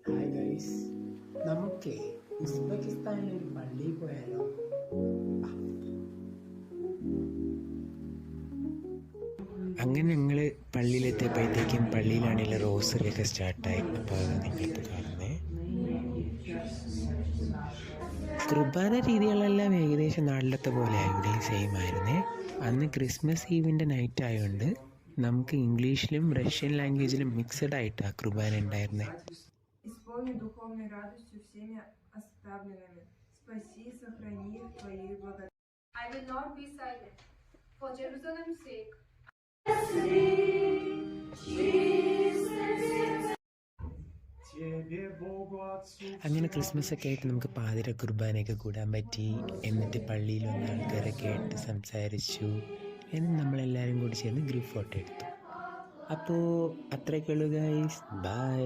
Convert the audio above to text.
Hi guys, നമുക്ക് ഉസ്ബെക്കിസ്ഥാനിലെ ഒരു പള്ളിയിൽ പോയാലോ? അങ്ങനെ ഞങ്ങൾ പള്ളിയിലെത്തിയപ്പോഴത്തേക്കും പള്ളിയിലാണെങ്കിൽ റോസറിയൊക്കെ സ്റ്റാർട്ടായി. അപ്പോൾ അത് നിങ്ങളിപ്പോൾ കാണുന്നത് കുർബാന രീതികളെല്ലാം ഏകദേശം നാട്ടിലത്തെ പോലെ ഇവിടെയും സെയിം ആയിരുന്നേ. അന്ന് ക്രിസ്മസ് ഈവിൻ്റെ നൈറ്റ് ആയതുകൊണ്ട് നമുക്ക് ഇംഗ്ലീഷിലും റഷ്യൻ ലാംഗ്വേജിലും മിക്സഡ് ആയിട്ടാണ് കുർബാന ഉണ്ടായിരുന്നത്. Исполни духовной радостью всеми оставленными. Спаси и сохрани их Твоей благодатью. I will not be silent. For Jerusalem's sake. അങ്ങനെ ക്രിസ്മസ് ഒക്കെ ആയിട്ട് നമുക്ക് പാതിര കുർബാനയൊക്കെ കൂടാൻ പറ്റി. എന്നിട്ട് പള്ളിയിൽ വന്ന ആൾക്കാരൊക്കെ ആയിട്ട് സംസാരിച്ചു. എന്നിട്ട് നമ്മളെല്ലാവരും കൂടി ചേർന്ന് ഗ്രൂപ്പ് ഫോട്ടോ എടുത്തു. അപ്പോൾ അത്രയൊക്കെ ഉള്ളൂ ഗൈസ്. ബൈ.